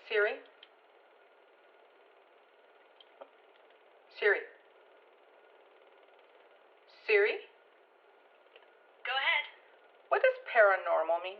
Siri? Siri? Siri? Go ahead. What does paranormal mean?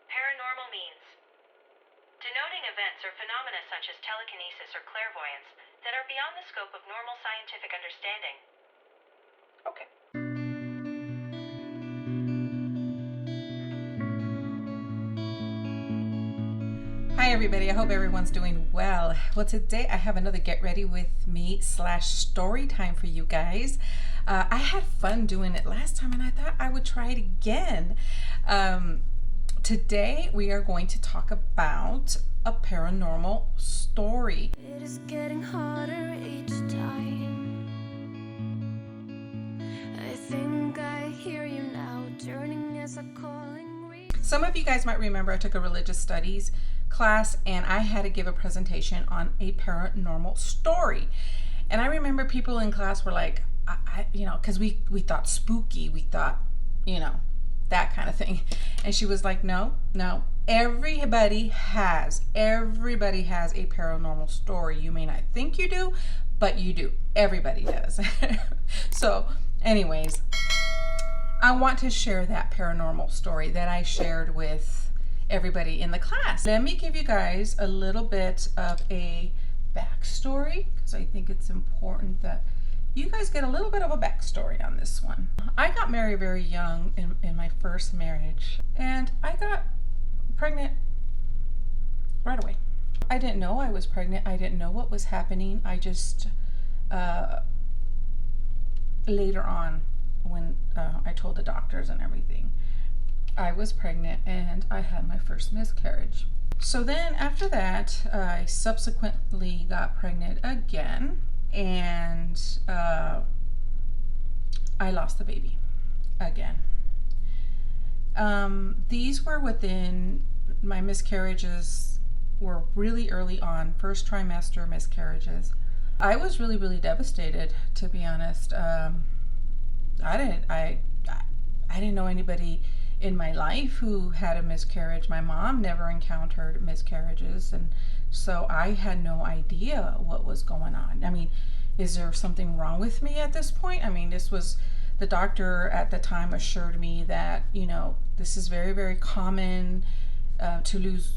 Paranormal means denoting events or phenomena such as telekinesis or clairvoyance that are beyond the scope of normal scientific understanding. Okay. Hi everybody, I hope everyone's doing well. Well, today I have another get ready with me / story time for you guys. I had fun doing it last time and I thought I would try it again. Today we are going to talk about a paranormal story. It is getting harder each time. I think I hear you now, turning as a calling. Some of you guys might remember I took a religious studies class and I had to give a presentation on a paranormal story. And I remember people in class were like, because we thought spooky, we thought, that kind of thing. And she was like, no, everybody has a paranormal story. You may not think you do, but you do. Everybody does. So anyways, I want to share that paranormal story that I shared with everybody in the class. Let me give you guys a little bit of a backstory because I think it's important that you guys get a little bit of a backstory on this one. I got married very young in my first marriage and I got pregnant right away. I didn't know I was pregnant. I didn't know what was happening. I just later on when I told the doctors and everything, I was pregnant and I had my first miscarriage. So then after that, I subsequently got pregnant again and I lost the baby again. These were within, my miscarriages were really early on, first trimester miscarriages. I was really, really devastated, to be honest. I didn't know anybody in my life who had a miscarriage. My mom never encountered miscarriages, and so I had no idea what was going on. I mean, is there something wrong with me at this point? I mean, this was, the doctor at the time assured me that, this is very, very common to lose,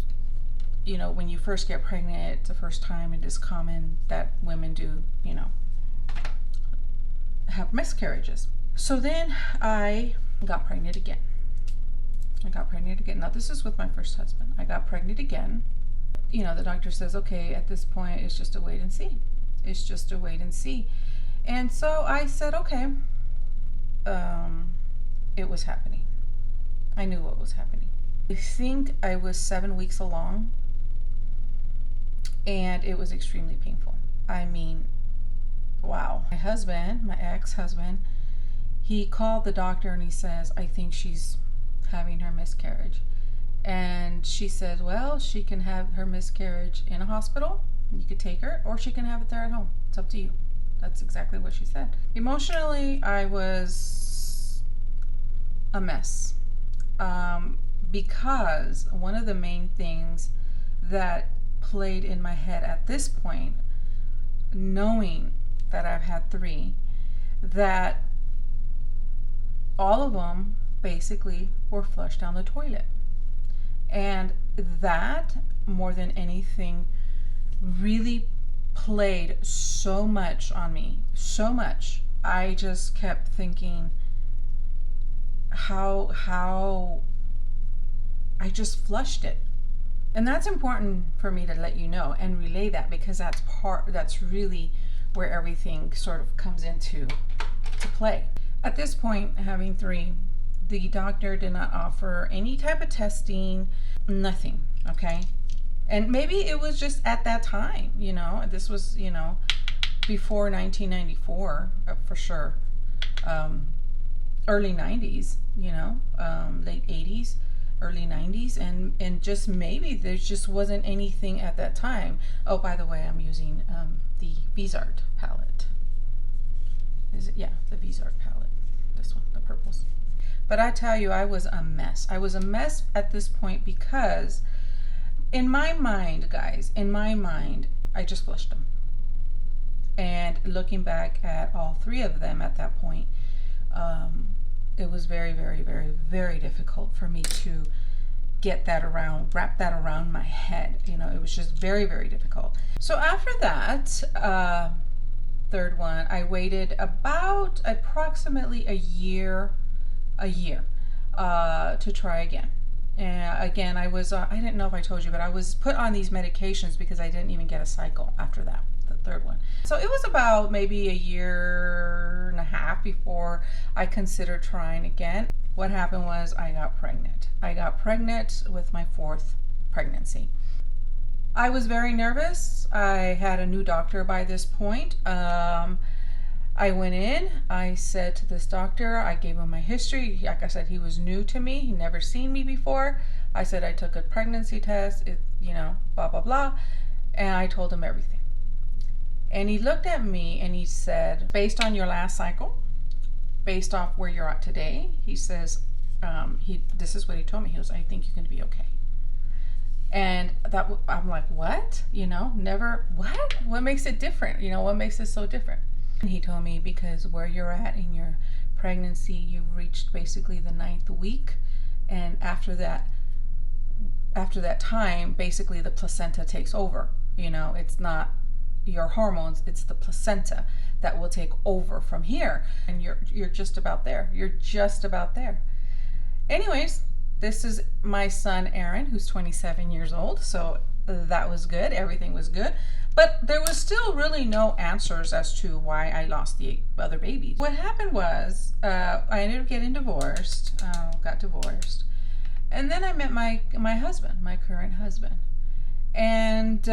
when you first get pregnant the first time, it is common that women do, have miscarriages. So then I got pregnant again. Now this is with my first husband. I got pregnant again. The doctor says, okay, at this point it's just a wait and see. And so I said, okay. It was happening. I knew what was happening. I think I was 7 weeks along and it was extremely painful. I mean, wow. My husband, my ex-husband, he called the doctor and he says, I think she's having her miscarriage. And she said, well, she can have her miscarriage in a hospital, you could take her, or she can have it there at home. It's up to you. That's exactly what she said. Emotionally, I was a mess. Because one of the main things that played in my head at this point, knowing that I've had 3, that all of them basically were flushed down the toilet. And that, more than anything, really played so much on me. So much. I just kept thinking how I just flushed it. And that's important for me to let you know and relay that, because that's really where everything sort of comes into play. At this point, having 3, the doctor did not offer any type of testing, nothing, okay? And maybe it was just at that time, this was, before 1994, for sure. Early 90s, late 80s, early 90s, and just maybe there just wasn't anything at that time. Oh, by the way, I'm using the Vizart palette. Is it? Yeah, the Vizart palette. This one, the purples. But I tell you, I was a mess. I was a mess at this point because In my mind, guys, in my mind, I just flushed them. And looking back at all three of them at that point, it was very, very, very, very difficult for me to wrap that around my head. You know, it was just very, very difficult. So after that, third one, I waited about approximately a year to try again. And again, I didn't know if I told you, but I was put on these medications because I didn't even get a cycle after that, the third one. So it was about maybe a year and a half before I considered trying again. What happened was I got pregnant. I got pregnant with my fourth pregnancy. I was very nervous. I had a new doctor by this point. I went in, I said to this doctor, I gave him my history. Like I said, he was new to me. He never seen me before. I said I took a pregnancy test, blah, blah, blah. And I told him everything. And he looked at me and he said, based on your last cycle, based off where you're at today, he says, this is what he told me. He goes, I think you're going to be okay. And I'm like, what? What makes it different? What makes it so different? And he told me because where you're at in your pregnancy, you've reached basically the 9th week. And after that time, basically the placenta takes over. It's not your hormones, it's the placenta that will take over from here. And you're just about there. You're just about there. Anyways, this is my son, Aaron, who's 27 years old. So that was good. Everything was good. But there was still really no answers as to why I lost the other babies. What happened was I ended up getting divorced, got divorced. And then I met my husband, my current husband. And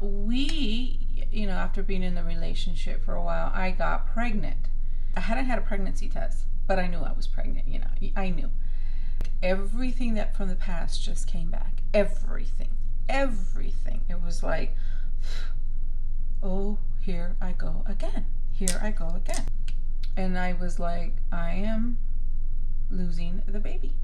we, after being in the relationship for a while, I got pregnant. I hadn't had a pregnancy test, but I knew I was pregnant, I knew. Everything that from the past just came back. Everything. It was like, oh, here I go again. And I was like, I am losing the baby.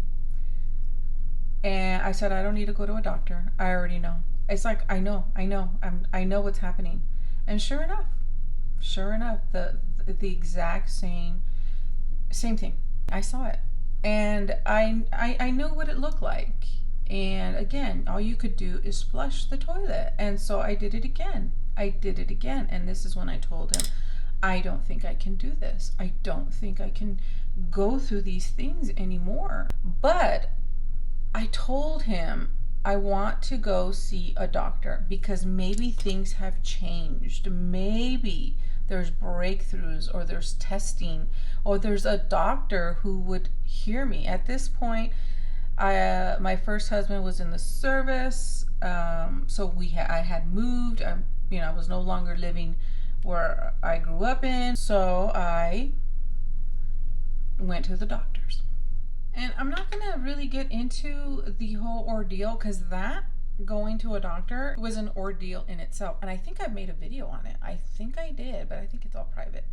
And I said, I don't need to go to a doctor. I already know. It's like, I know what's happening. And sure enough, the exact same thing. I saw it. And I knew what it looked like. And again, all you could do is flush the toilet. And so I did it again. And this is when I told him, I don't think I can do this. I don't think I can go through these things anymore. But I told him, I want to go see a doctor because maybe things have changed. Maybe there's breakthroughs or there's testing or there's a doctor who would hear me. At this point, my first husband was in the service, so I had moved. I was no longer living where I grew up in, so I went to the doctors. And I'm not going to really get into the whole ordeal because that going to a doctor was an ordeal in itself. And I think I've made a video on it. I think I did, but I think it's all private.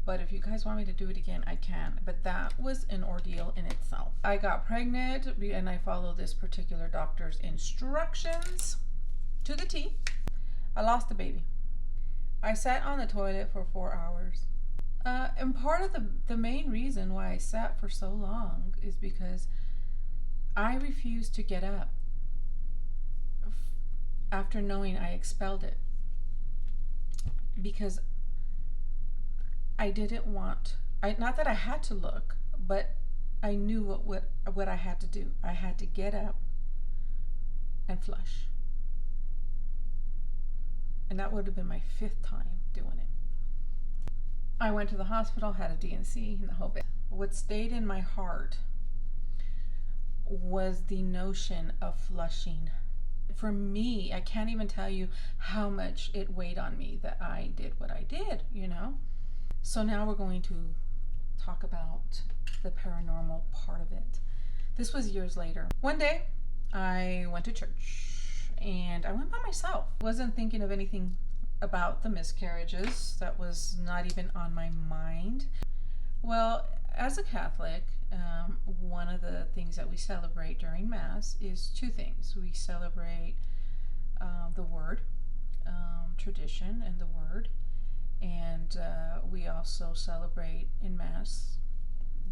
But if you guys want me to do it again, I can. But that was an ordeal in itself. I got pregnant and I followed this particular doctor's instructions to the T. I lost the baby. I sat on the toilet for 4 hours. And part of the main reason why I sat for so long is because I refused to get up after knowing I expelled it. Because I didn't want, not that I had to look, but I knew what I had to do. I had to get up and flush. And that would have been my 5th time doing it. I went to the hospital, had a D&C, and the whole bit. What stayed in my heart was the notion of flushing. For me, I can't even tell you how much it weighed on me that I did what I did, So now we're going to talk about the paranormal part of it. This was years later. One day, I went to church, and I went by myself. Wasn't thinking of anything about the miscarriages. That was not even on my mind. Well, as a Catholic, one of the things that we celebrate during Mass is 2 things. We celebrate tradition and the word. And we also celebrate in Mass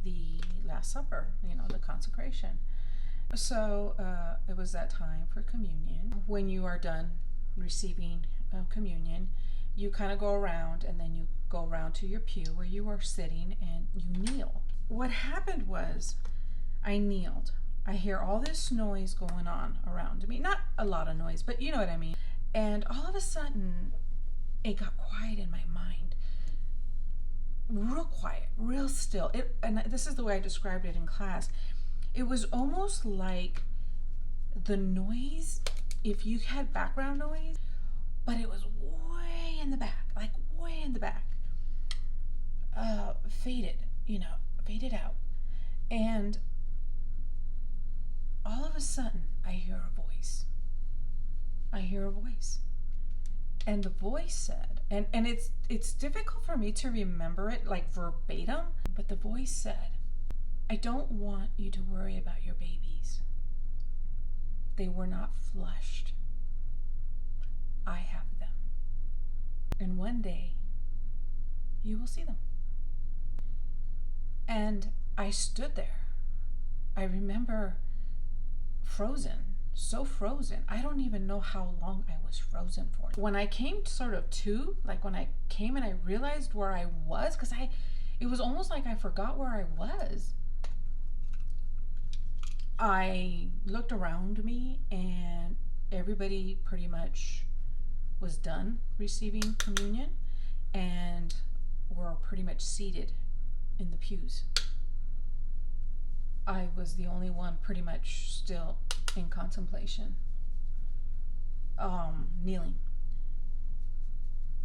the Last Supper, the consecration. So it was that time for communion. When you are done receiving communion, you kind of go around, and then you go around to your pew where you are sitting, and you kneel. What happened was I kneeled. I hear all this noise going on around me. Not a lot of noise, but you know what I mean. And all of a sudden, it got quiet in my mind. Real quiet, real still. And this is the way I described it in class. It was almost like the noise, if you had background noise, but it was way in the back, like way in the back. Faded out. And all of a sudden, I hear a voice. And the voice said, and it's difficult for me to remember it like verbatim, but the voice said, I don't want you to worry about your babies. They were not flushed. I have them. And one day, you will see them. And I stood there. I remember frozen, so frozen. I don't even know how long I was frozen for. When I came sort of to, like when I came and I realized where I was, because it was almost like I forgot where I was. I looked around me, and everybody pretty much was done receiving communion, and were pretty much seated in the pews. I was the only one pretty much still in contemplation, kneeling.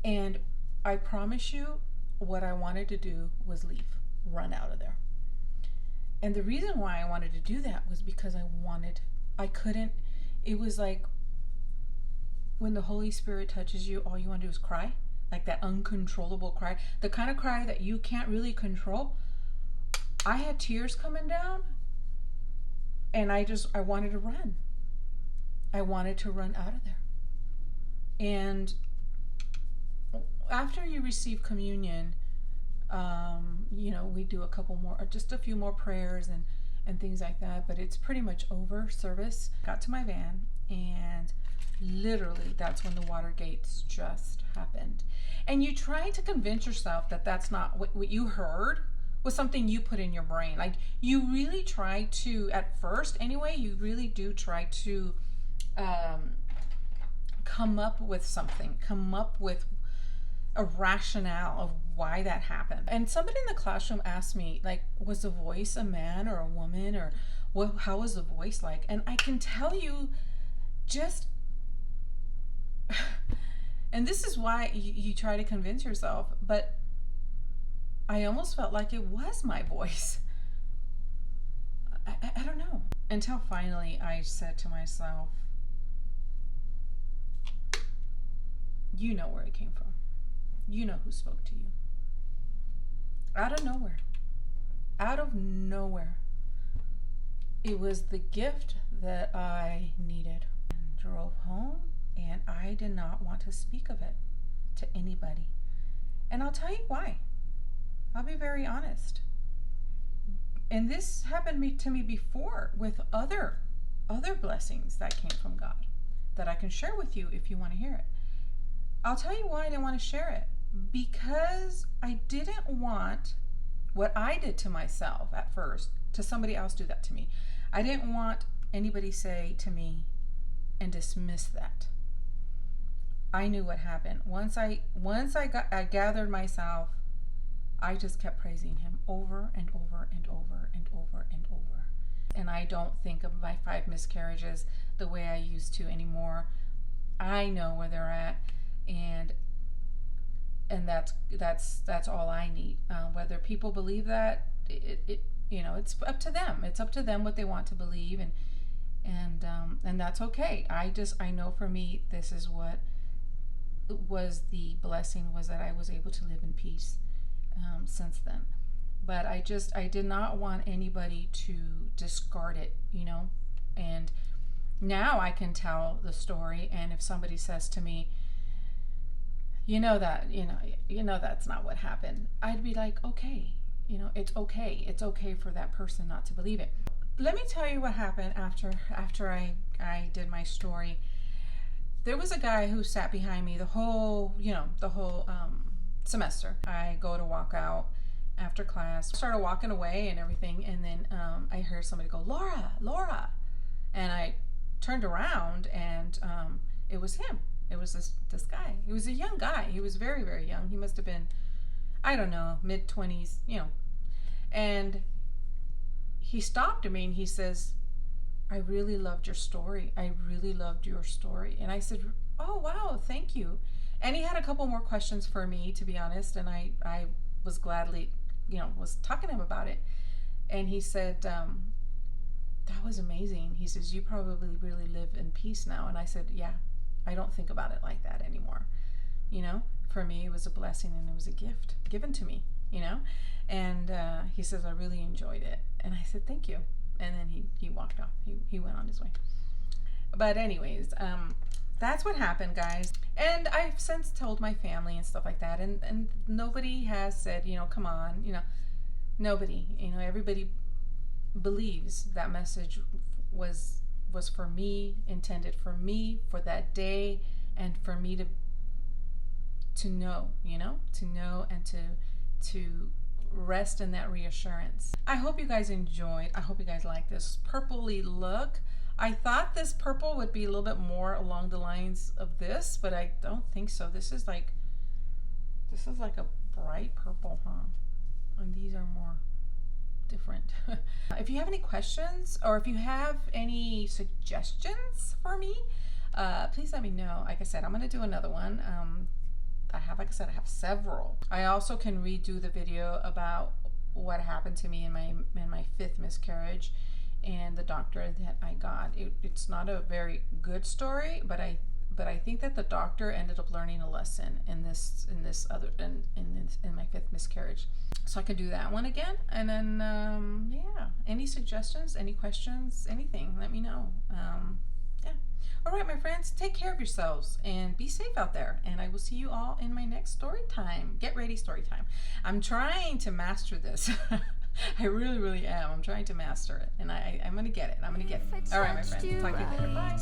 And I promise you, what I wanted to do was leave, run out of there. And the reason why I wanted to do that was because I couldn't, it was like when the Holy Spirit touches you, all you want to do is cry, like that uncontrollable cry, the kind of cry that you can't really control. I had tears coming down, and I wanted to run. I wanted to run out of there. And after you receive communion, we do just a few more prayers and things like that, but it's pretty much over service. Got to my van, and literally that's when the water gates just happened. And you try to convince yourself that that's not what you heard was something you put in your brain. Like, you really try to, at first anyway, you really do try to come up with something, come up with a rationale of why that happened. And somebody in the classroom asked me, like, was the voice a man or a woman, or how was the voice like? And I can tell you, just and this is why you try to convince yourself, but I almost felt like it was my voice. I don't know. Until finally I said to myself, you know where it came from. You know who spoke to you. Out of nowhere. Out of nowhere. It was the gift that I needed. And drove home, and I did not want to speak of it to anybody. And I'll tell you why. I'll be very honest. And this happened to me before with other blessings that came from God that I can share with you if you want to hear it. I'll tell you why I didn't want to share it. Because I didn't want what I did to myself at first to somebody else do that to me. I didn't want anybody say to me and dismiss that. I knew what happened. Once I gathered myself, I just kept praising him over and over and over and over and over. And I don't think of my 5 miscarriages the way I used to anymore. I know where they're at, and that's all I need. Whether people believe that, it's up to them. It's up to them what they want to believe, and that's okay. I know for me, this is what was the blessing, was that I was able to live in peace since then. But I did not want anybody to discard it, and now I can tell the story. And if somebody says to me, you know that, that's not what happened, I'd be like, okay, it's okay. It's okay for that person not to believe it. Let me tell you what happened after I did my story. There was a guy who sat behind me the whole semester. I go to walk out after class, I started walking away and everything, and then I heard somebody go, Laura, Laura, and I turned around, and it was him. It was this guy. He was a young guy. He was very, very young. He must have been, I don't know, mid-20s, and he stopped me and he says, I really loved your story. I really loved your story. And I said, oh, wow, thank you. And he had a couple more questions for me, to be honest, and I was gladly, was talking to him about it. And he said, that was amazing. He says, you probably really live in peace now. And I said, yeah, I don't think about it like that anymore. For me, it was a blessing and it was a gift given to me, And he says, I really enjoyed it. And I said, thank you. And then he walked off. He went on his way. But anyways, that's what happened, guys. And I've since told my family and stuff like that. And nobody has said, come on, nobody, everybody believes that message was for me, intended for me, for that day, and for me to know, to know and to rest in that reassurance. I hope you guys enjoyed. I hope you guys like this purpley look. I thought this purple would be a little bit more along the lines of this, but I don't think so. This is like a bright purple, huh? And these are more different. If you have any questions or if you have any suggestions for me, please let me know. Like I said, I'm gonna do another one. I have several. I also can redo the video about what happened to me in my 5th miscarriage and the doctor that I got. It's not a very good story, but I think that the doctor ended up learning a lesson in my 5th miscarriage. So I can do that one again. And then yeah, any suggestions, any questions, anything, let me know. Yeah. All right, my friends, take care of yourselves and be safe out there. And I will see you all in my next story time. Get ready, story time. I'm trying to master this. I really, really am. I'm trying to master it. And I'm going to get it. I'm going to get it. All right, my friends. Talk to you later. Bye.